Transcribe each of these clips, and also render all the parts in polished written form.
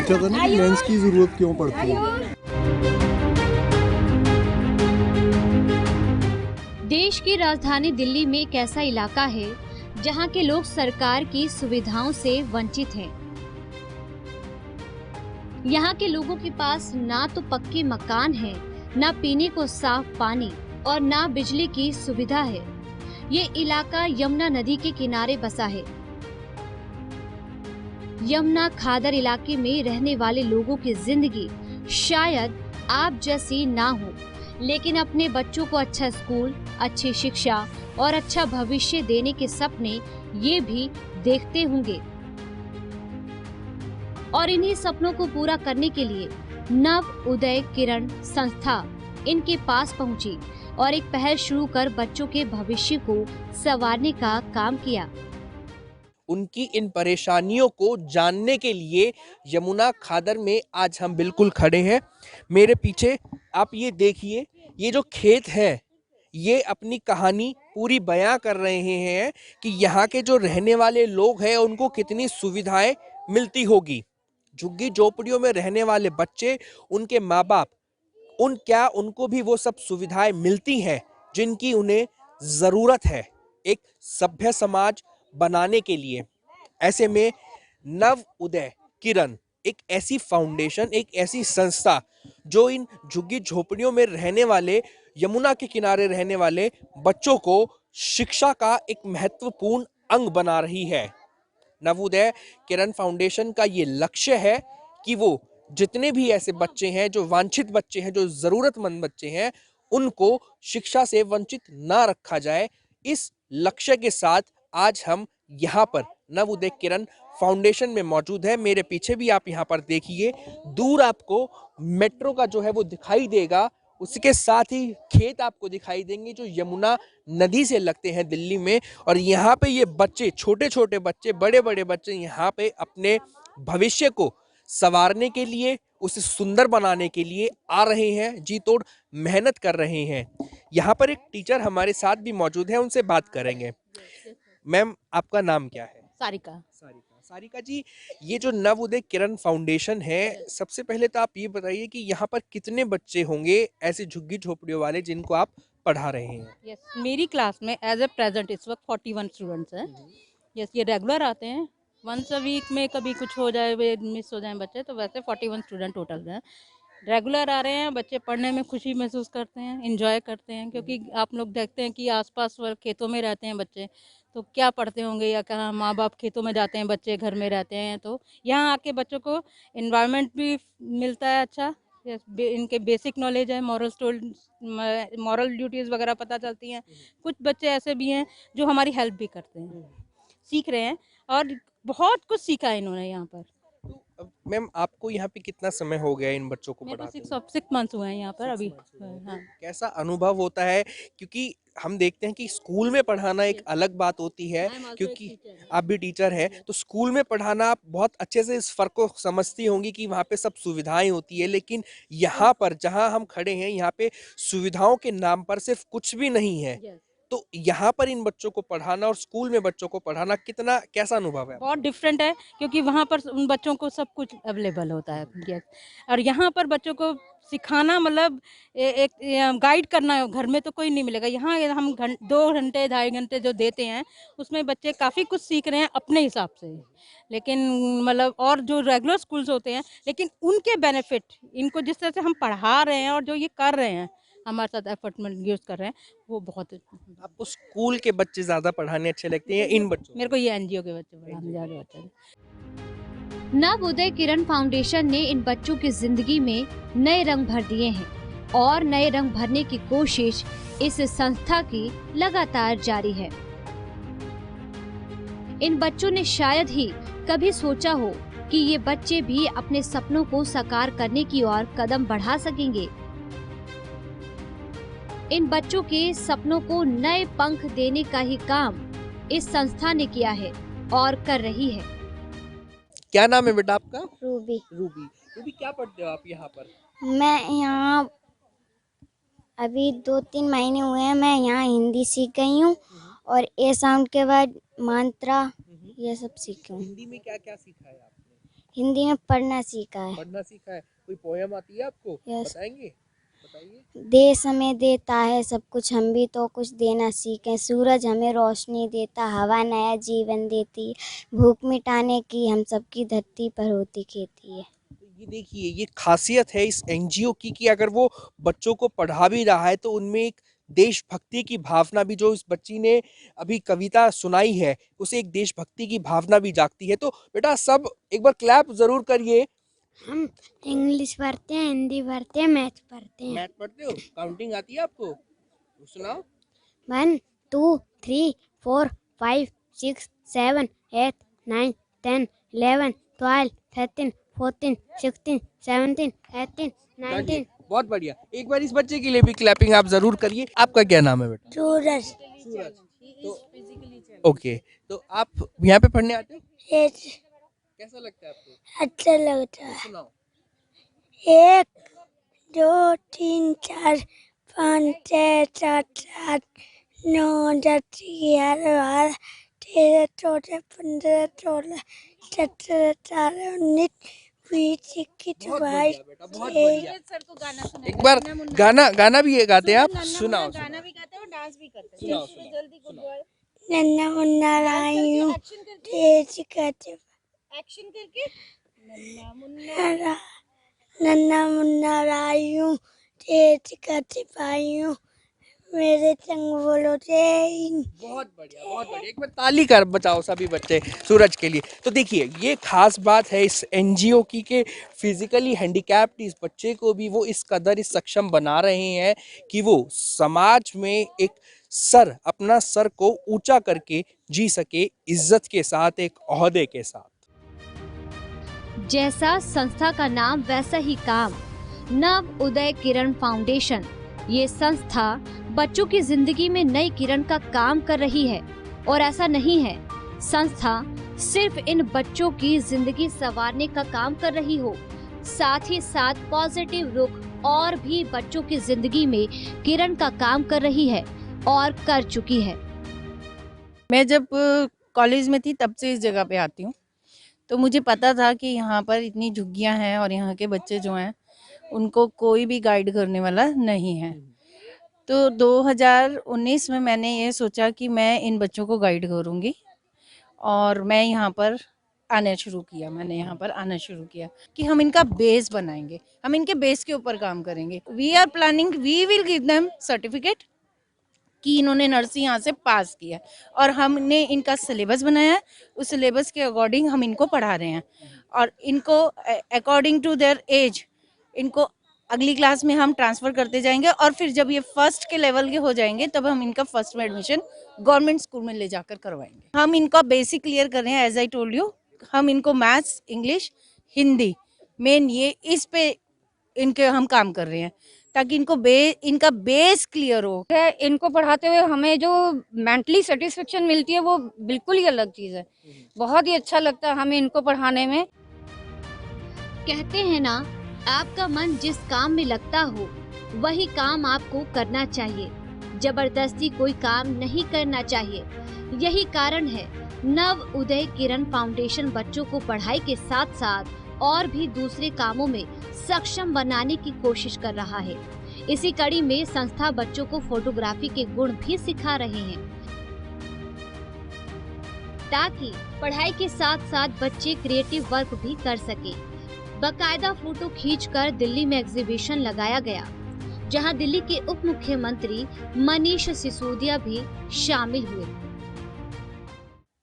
पूछा था ना कि लेंस की ज़रूरत क्यों पड़ती है। देश की राजधानी दिल्ली में एक ऐसा इलाका है जहां के लोग सरकार की सुविधाओं से वंचित हैं। यहाँ के लोगों के पास ना तो पक्के मकान हैं, ना पीने को साफ पानी और ना बिजली की सुविधा है। ये इलाका यमुना नदी के किनारे बसा है। यमुना खादर इलाके में रहने वाले लोगों की जिंदगी शायद आप जैसी ना हो, लेकिन अपने बच्चों को अच्छा स्कूल, अच्छी शिक्षा और अच्छा भविष्य देने के सपने ये भी देखते होंगे। और इन्हीं सपनों को पूरा करने के लिए नव उदय किरण संस्था इनके पास पहुंची और एक पहल शुरू कर बच्चों के भविष्य को संवारने का काम किया। उनकी इन परेशानियों को जानने के लिए यमुना खादर में आज हम बिल्कुल खड़े हैं। मेरे पीछे आप ये देखिए, ये जो खेत है ये अपनी कहानी पूरी बयां कर रहे हैं कि यहाँ के जो रहने वाले लोग हैं उनको कितनी सुविधाएं मिलती होगी। झुग्गी झोपड़ियों में रहने वाले बच्चे, उनके माँ बाप, उनको भी वो सब सुविधाएं मिलती हैं जिनकी उन्हें ज़रूरत है एक सभ्य समाज बनाने के लिए। ऐसे में नव उदय किरण एक ऐसी फाउंडेशन, एक ऐसी संस्था जो इन झुग्गी झोपड़ियों में रहने वाले, यमुना के किनारे रहने वाले बच्चों को शिक्षा का एक महत्वपूर्ण अंग बना रही है। नवोदय किरण फाउंडेशन का ये लक्ष्य है कि वो जितने भी ऐसे बच्चे हैं, जो वांछित बच्चे हैं, जो जरूरतमंद बच्चे हैं, उनको शिक्षा से वंचित ना रखा जाए। इस लक्ष्य के साथ आज हम यहाँ पर नवोदय किरण फाउंडेशन में मौजूद है। मेरे पीछे भी आप यहाँ पर देखिए, दूर आपको मेट्रो का जो है वो दिखाई देगा, उसके साथ ही खेत आपको दिखाई देंगे जो यमुना नदी से लगते हैं दिल्ली में। और यहाँ पे ये बच्चे, छोटे छोटे बच्चे, बड़े बड़े बच्चे यहाँ पे अपने भविष्य को संवारने के लिए, उसे सुंदर बनाने के लिए आ रहे हैं, जी तोड़ मेहनत कर रहे हैं। यहाँ पर एक टीचर हमारे साथ भी मौजूद है, उनसे बात करेंगे। मैम, आपका नाम क्या है? सारिका। सारिका जी, ये जो नवोदय किरण फाउंडेशन है, सबसे पहले तो आप ये बताइए कि यहाँ पर कितने बच्चे होंगे ऐसे झुग्गी झोपड़ियों वाले जिनको आप पढ़ा रहे हैं? यस, मेरी क्लास में एज ए प्रेजेंट इस वक्त 41 स्टूडेंट्स हैं। यस, ये रेगुलर आते हैं। वंस अ वीक में कभी कुछ हो जाए, वे मिस हो जाए बच्चे, तो वैसे 41 स्टूडेंट टोटल हैं। रेगुलर आ रहे हैं बच्चे, पढ़ने में खुशी महसूस करते हैं, इंजॉय करते हैं, क्योंकि आप लोग देखते हैं कि आसपास खेतों में रहते हैं बच्चे, तो क्या पढ़ते होंगे, या कहाँ माँ बाप खेतों में जाते हैं, बच्चे घर में रहते हैं। तो यहाँ आके बच्चों को इन्वायरमेंट भी मिलता है अच्छा, इनके बेसिक नॉलेज है, मॉरल ड्यूटीज़ वगैरह पता चलती हैं। कुछ बच्चे ऐसे भी हैं जो हमारी हेल्प भी करते हैं, सीख रहे हैं, और बहुत कुछ सीखा है इन्होंने यहाँ पर। तो मैम, आपको यहाँ पे कितना समय हो गया इन बच्चों को मेरे को पढ़ाते हुए? 6 मंथ्स हुए हैं यहाँ पर अभी। हाँ। कैसा अनुभव होता है? क्योंकि हम देखते हैं कि स्कूल में पढ़ाना एक अलग बात होती है, क्योंकि आप भी टीचर हैं, तो स्कूल में पढ़ाना आप बहुत अच्छे से इस फर्क को समझती होंगी कि वहाँ पे सब सुविधाएं होती है, लेकिन यहाँ पर जहाँ हम खड़े हैं, यहाँ पे सुविधाओं के नाम पर सिर्फ कुछ भी नहीं है। तो यहाँ पर इन बच्चों को पढ़ाना और स्कूल में बच्चों को पढ़ाना कितना, कैसा अनुभव है? बहुत डिफरेंट है, क्योंकि वहाँ पर उन बच्चों को सब कुछ अवेलेबल होता है। यस, और यहाँ पर बच्चों को सिखाना मतलब एक गाइड करना है, घर में तो कोई नहीं मिलेगा। यहाँ हम 2 घंटे 2.5 घंटे जो देते हैं, उसमें बच्चे काफ़ी कुछ सीख रहे हैं अपने हिसाब से। लेकिन मतलब और जो रेगुलर स्कूल्स होते हैं, लेकिन उनके बेनिफिट, इनको जिस तरह से हम पढ़ा रहे हैं और जो ये कर रहे हैं, हमारे साथ एफर्ट में यूज़ कर रहे हैं, वो बहुत। आपको स्कूल के बच्चे ज्यादा पढ़ाने अच्छे लगते हैं इन बच्चों? मेरे को ये एनजीओ के बच्चे पढ़ाने ज़्यादा अच्छे हैं। नव उदय किरण फाउंडेशन ने इन बच्चों की जिंदगी में नए रंग भर दिए हैं और नए रंग भरने की कोशिश इस संस्था की लगातार जारी है। इन बच्चों ने शायद ही कभी सोचा हो कि ये बच्चे भी अपने सपनों को साकार करने की ओर कदम बढ़ा सकेंगे। इन बच्चों के सपनों को नए पंख देने का ही काम इस संस्था ने किया है और कर रही है। क्या नाम है बेटा आपका? रूबी। रूबी। रूबी, क्या पढ़ते हो आप यहाँ पर? मैं यहाँ अभी 2-3 महीने हुए हैं। मैं यहाँ हिंदी सीख गई हूँ और ए साउंड के बाद मात्रा ये सब सीखी हूँ। हिंदी में क्या क्या सीखा है आपने? हिंदी में पढ़ना सीखा है। पढ़ना सीखा है। कोई पोयम आती है आपको? Yes. बताएंगे? बताइए। देश हमें देता है सब कुछ, हम भी तो कुछ देना सीखें। सूरज हमें रोशनी देता, हवा नया जीवन देती है। भूख मिटाने की हम सबकी धरती पर होती खेती है। तो ये देखिए, ये खासियत है इस एनजीओ की कि अगर वो बच्चों को पढ़ा भी रहा है तो उनमें एक देशभक्ति की भावना भी, जो इस बच्ची ने अभी कविता सुनाई है, उसे एक देशभक्ति की भावना भी जागती है। तो बेटा सब एक बार क्लैप जरूर करिए। हम इंग्लिश पढ़ते हैं, हिंदी पढ़ते हैं, मैथ पढ़ते हैं। मैथ पढ़ते हो? काउंटिंग आती है आपको? सुनाओ। 1 2 3 4 5 6 7 8 9 10 11 12 13 14 16 17 18 19। चलिए, बहुत बढ़िया। एक बार इस बच्चे के लिए भी क्लैपिंग आप जरूर करिए। आपका क्या नाम है बेटा? सूरज। सूरज। तो ओके, तो आप यहाँ पे पढ़ने आते हो? कैसा लगता है आपको? अच्छा लगता है। सुनाओ। 1 2 3 4 5 6 7 8 9 10 11 12 13 14 15 16 17 18 19 20 21 बहुत 22 बढ़िया बेटा, बहुत बढ़िया। एक बार गाना गाना भी ये गाते हैं आप? सुनाओ। गाना भी गाते हैं और डांस भी करते हैं। सुनाओ, जल्दी सुनाओ, जल्दी गुड सुनाओ। बॉय। नन्ना मुन्ना लायू एक्शन करके तेज करते एक्शन करके नन्ना मुन्ना नन्ना मुन्ना लायू तेज करते पायू मेरे संग बोलो जय। बहुत बढ़िया, बहुत बढ़िया। एक बार ताली कर बचाओ सभी बच्चे सूरज के लिए। तो देखिए, ये खास बात है इस एनजीओ की कि फिजिकली हैंडीकैप्ड इस बच्चे को भी वो इस कदर इस सक्षम बना रहे हैं कि वो समाज में एक अपना सर को ऊंचा करके जी सके, इज्जत के साथ, एक ओहदे के साथ। जैसा संस्था का नाम वैसा ही काम। नव उदय किरण फाउंडेशन, ये संस्था बच्चों की जिंदगी में नई किरण का काम कर रही है। और ऐसा नहीं है संस्था सिर्फ इन बच्चों की जिंदगी संवारने का काम कर रही हो, साथ ही साथ पॉजिटिव रुख और भी बच्चों की जिंदगी में किरण का काम कर रही है और कर चुकी है। मैं जब कॉलेज में थी तब से इस जगह पे आती हूँ, तो मुझे पता था कि यहाँ पर इतनी झुग्गियाँ हैं और यहाँ के बच्चे जो हैं उनको कोई भी गाइड करने वाला नहीं है। तो 2019 में मैंने ये सोचा कि मैं इन बच्चों को गाइड करूँगी और मैं यहाँ पर मैंने यहाँ पर आना शुरू किया कि हम इनका बेस बनाएंगे, हम इनके बेस के ऊपर काम करेंगे। We are planning, we will give them certificate कि इन्होंने नर्सिंग यहाँ से पास किया और हमने इनका सिलेबस बनाया है। उस सिलेबस के अकॉर्डिंग हम इनको पढ़ा रहे हैं और इनको अकॉर्डिंग टू देयर एज इनको अगली क्लास में हम ट्रांसफ़र करते जाएंगे और फिर जब ये फर्स्ट के लेवल के हो जाएंगे तब हम इनका फर्स्ट में एडमिशन गवर्नमेंट स्कूल में ले जाकर करवाएंगे। हम इनका बेसिक क्लियर कर रहे हैं, एज आई टोल्ड यू। हम इनको मैथ्स, इंग्लिश, हिंदी मेन ये इस पे इनके हम काम कर रहे हैं ताकि इनका बेस क्लियर हो। इनको पढ़ाते हुए हमें जो मेंटली सेटिस्फेक्शन मिलती है वो बिल्कुल ही अलग चीज़ है। बहुत ही अच्छा लगता है हमें इनको पढ़ाने में। कहते हैं ना, आपका मन जिस काम में लगता हो वही काम आपको करना चाहिए, जबरदस्ती कोई काम नहीं करना चाहिए। यही कारण है नव उदय किरण फाउंडेशन बच्चों को पढ़ाई के साथ साथ और भी दूसरे कामों में सक्षम बनाने की कोशिश कर रहा है। इसी कड़ी में संस्था बच्चों को फोटोग्राफी के गुण भी सिखा रहे हैं ताकि पढ़ाई के साथ साथ बच्चे क्रिएटिव वर्क भी कर सके। बकायदा फोटो खींचकर दिल्ली में एग्जीबिशन लगाया गया, जहां दिल्ली के उप मुख्यमंत्री मनीष सिसोदिया भी शामिल हुए।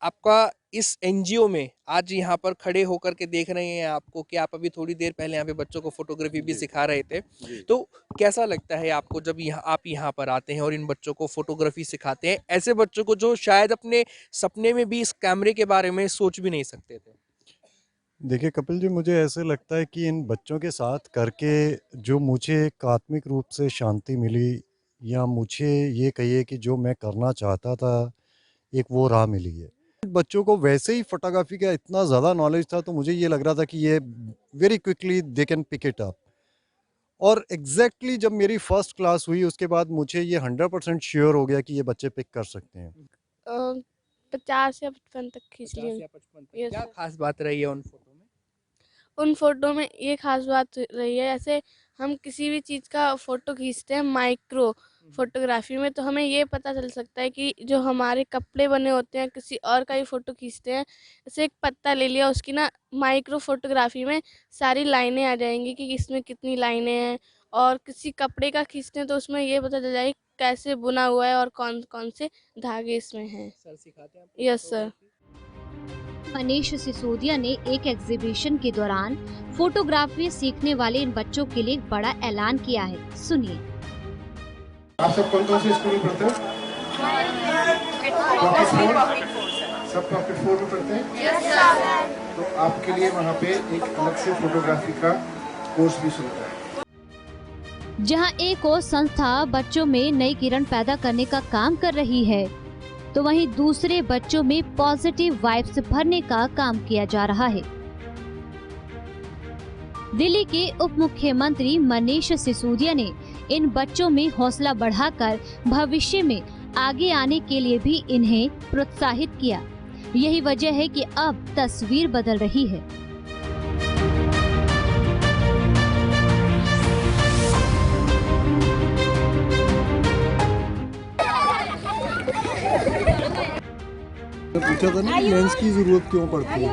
आपका इस एनजीओ में आज यहाँ पर खड़े होकर के देख रहे हैं आपको कि आप अभी थोड़ी देर पहले यहाँ पे बच्चों को फोटोग्राफी भी सिखा रहे थे, तो कैसा लगता है आपको जब आप यहाँ पर आते हैं और इन बच्चों को फोटोग्राफी सिखाते हैं, ऐसे बच्चों को जो शायद अपने सपने में भी इस कैमरे के बारे में सोच भी नहीं सकते थे? देखिए कपिल जी, मुझे ऐसे लगता है कि इन बच्चों के साथ करके जो मुझे एक आत्मिक रूप से शांति मिली, या मुझे ये कहिए कि जो मैं करना चाहता था एक वो राह मिली है। बच्चों को वैसे ही फोटोग्राफी का इतना ज़्यादा नॉलेज था, तो मुझे ये लग रहा था कि ये very quickly they can pick it up. और एग्जैक्टली जब मेरी फर्स्ट क्लास हुई उसके बाद मुझे ये 100% श्योर हो गया कि ये बच्चे पिक कर सकते हैं। 50 या 55 तक खींच 50 लिए। या 55 तक। Yes, क्या sir. खास बात रही है उन फोटो में? उन फ़ोटो में ये ख़ास बात रही है, ऐसे हम किसी भी चीज़ का फ़ोटो खींचते हैं माइक्रो फ़ोटोग्राफ़ी में, तो हमें ये पता चल सकता है कि जो हमारे कपड़े बने होते हैं, किसी और का ही फ़ोटो खींचते हैं, जैसे एक पत्ता ले लिया, उसकी ना माइक्रो फ़ोटोग्राफ़ी में सारी लाइनें आ जाएँगी कि इसमें कितनी लाइनें हैं, और किसी कपड़े का खींचते हैं तो उसमें ये पता चल जाएगा कैसे बुना हुआ है और कौन-कौन से धागे इसमें हैं। सर सिखाते हैं आपको yes sir. Photography? Manish Sisodia ने एक एग्जीबिशन के दौरान फोटोग्राफी सीखने वाले इन बच्चों के लिए एक बड़ा ऐलान किया है। सुनिए। आप सब कौन कौन से स्कूल में पढ़ते हो? सब पॉकेट 4 में पढ़ते हैं? Yes sir. तो आपके लिए वहाँ पे एक अलग से फोटोग्राफी का कोर्स भी शुरू है। जहां एक और संस्था बच्चों में नई किरण पैदा करने का काम कर रही है, तो वहीं दूसरे बच्चों में पॉजिटिव वाइब्स भरने का काम किया जा रहा है। दिल्ली के उप मुख्यमंत्री मनीष सिसोदिया ने इन बच्चों में हौसला बढ़ाकर भविष्य में आगे आने के लिए भी इन्हें प्रोत्साहित किया। यही वजह है कि अब तस्वीर बदल रही है। पूछा था ना लेंस की जरूरत क्यों पड़ती है।